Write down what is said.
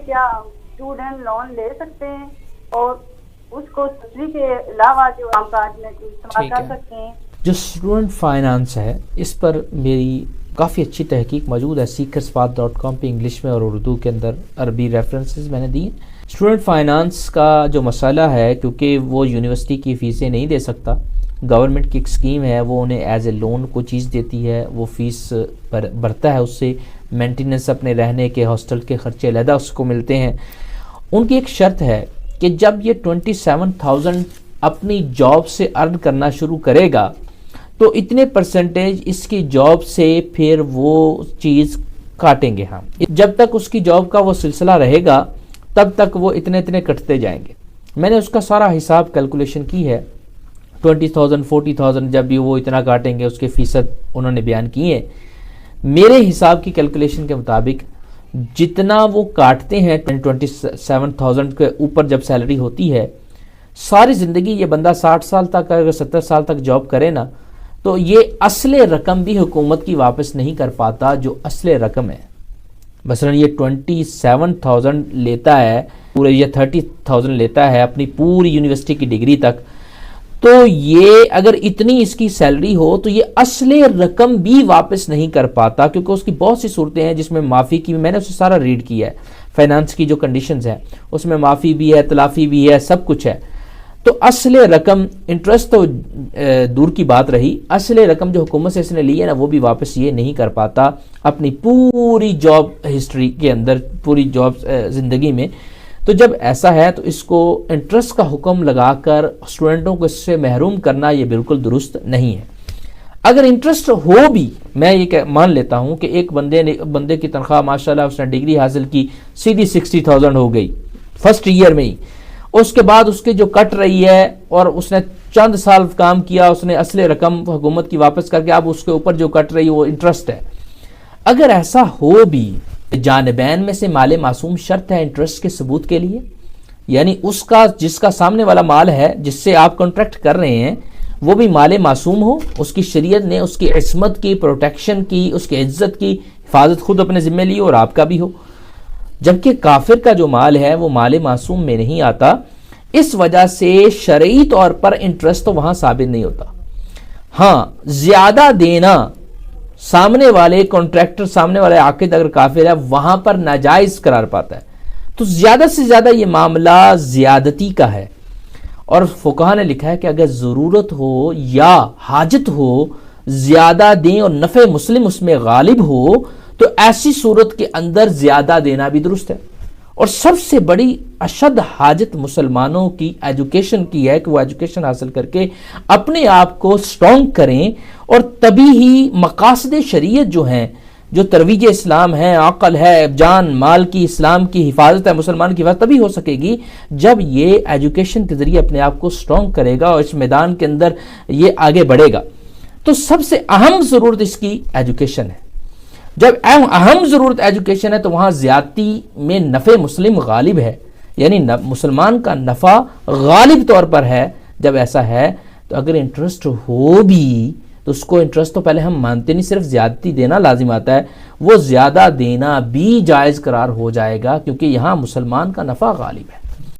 کیا student loan لے سکتے ہیں اور اس کو سبسڈی کے علاوہ جو کام کاج میں استعمال کر سکتے ہیں؟ جو اسٹوڈنٹ فائنانس ہے اس پر میری کافی اچھی تحقیق موجود ہے seekerspath.com پہ، انگلش میں اور اردو کے اندر عربی ریفرنسز میں نے دی۔ اسٹوڈنٹ فائنانس کا جو مسئلہ ہے، کیونکہ وہ یونیورسٹی کی فیسیں نہیں دے سکتا، گورنمنٹ کی ایک اسکیم ہے، وہ انہیں ایز اے لون کو چیز دیتی ہے، وہ فیس بھرتا ہے، اس سے مینٹیننس اپنے رہنے کے ہاسٹل کے خرچے علیحدہ اس کو ملتے ہیں۔ ان کی ایک شرط ہے کہ جب یہ 27,000 اپنی جاب سے ارن کرنا شروع کرے گا تو اتنے پرسنٹیج اس کی جاب سے پھر وہ چیز کاٹیں گے ہم۔ جب تک اس کی جاب کا وہ سلسلہ رہے گا تب تک وہ اتنے کٹتے جائیں گے۔ میں نے اس کا سارا حساب کیلکولیشن کی ہے، 20,000 40,000 جب بھی وہ اتنا کاٹیں گے اس کے فیصد انہوں نے بیان کیے۔ میرے حساب کی کیلکولیشن کے مطابق جتنا وہ کاٹتے ہیں 27,000 کے اوپر جب سیلری ہوتی ہے، ساری زندگی یہ بندہ 60 سال تک اگر 70 سال تک جاب کرے نا تو یہ اصل رقم بھی حکومت کی واپس نہیں کر پاتا جو اصل رقم ہے۔ مثلا یہ 27,000 لیتا ہے پورے، یا 30,000 لیتا ہے اپنی پوری یونیورسٹی کی ڈگری تک، تو یہ اگر اتنی اس کی سیلری ہو تو یہ اصل رقم بھی واپس نہیں کر پاتا، کیونکہ اس کی بہت سی صورتیں ہیں جس میں معافی کی، میں نے اسے سارا ریڈ کیا ہے، فائنانس کی جو کنڈیشنز ہیں اس میں معافی بھی ہے، تلافی بھی ہے، سب کچھ ہے۔ تو اصل رقم، انٹرسٹ تو دور کی بات رہی، اصل رقم جو حکومت سے اس نے لی ہے نا وہ بھی واپس یہ نہیں کر پاتا اپنی پوری جاب ہسٹری کے اندر، پوری جاب زندگی میں۔ تو جب ایسا ہے تو اس کو انٹرسٹ کا حکم لگا کر اسٹوڈنٹوں کو اس سے محروم کرنا یہ بالکل درست نہیں ہے۔ اگر انٹرسٹ ہو بھی، میں یہ مان لیتا ہوں کہ ایک بندے کی تنخواہ ماشاءاللہ اس نے ڈگری حاصل کی، سیدھی 60,000 ہو گئی فرسٹ ایئر میں ہی، اس کے بعد اس کے جو کٹ رہی ہے اور اس نے چند سال کام کیا، اس نے اصل رقم حکومت کی واپس کر کے اب اس کے اوپر جو کٹ رہی ہے وہ انٹرسٹ ہے۔ اگر ایسا ہو بھی، جانبین میں سے مال معصوم شرط ہے انٹرسٹ کے ثبوت کے لیے، یعنی اس کا جس کا سامنے والا مال ہے جس سے آپ کانٹریکٹ کر رہے ہیں وہ بھی مال معصوم ہو، اس کی شریعت نے اس کی عصمت کی، پروٹیکشن کی، اس کی عزت کی حفاظت خود اپنے ذمہ لی اور آپ کا بھی ہو، جبکہ کافر کا جو مال ہے وہ مال معصوم میں نہیں آتا۔ اس وجہ سے شرعی طور پر انٹرسٹ تو وہاں ثابت نہیں ہوتا۔ ہاں، زیادہ دینا سامنے والے کانٹریکٹر، سامنے والے عاقد اگر کافر ہے وہاں پر ناجائز قرار پاتا ہے، تو زیادہ سے زیادہ یہ معاملہ زیادتی کا ہے۔ اور فقہا نے لکھا ہے کہ اگر ضرورت ہو یا حاجت ہو، زیادہ دیں اور نفع مسلم اس میں غالب ہو، تو ایسی صورت کے اندر زیادہ دینا بھی درست ہے۔ اور سب سے بڑی اشد حاجت مسلمانوں کی ایجوکیشن کی ہے کہ وہ ایجوکیشن حاصل کر کے اپنے آپ کو سٹرونگ کریں، اور تبھی ہی مقاصد شریعت جو ہیں، جو ترویج اسلام ہے، عقل ہے، جان مال کی، اسلام کی حفاظت ہے، مسلمان کی حفاظت تبھی ہو سکے گی جب یہ ایجوکیشن کے ذریعے اپنے آپ کو سٹرونگ کرے گا اور اس میدان کے اندر یہ آگے بڑھے گا۔ تو سب سے اہم ضرورت اس کی ایجوکیشن ہے۔ جب اہم ضرورت ایجوکیشن ہے تو وہاں زیادتی میں نفع مسلم غالب ہے، یعنی مسلمان کا نفع غالب طور پر ہے۔ جب ایسا ہے تو اگر انٹرسٹ ہو بھی تو اس کو انٹرسٹ تو پہلے ہم مانتے نہیں، صرف زیادتی دینا لازم آتا ہے، وہ زیادہ دینا بھی جائز قرار ہو جائے گا کیونکہ یہاں مسلمان کا نفع غالب ہے۔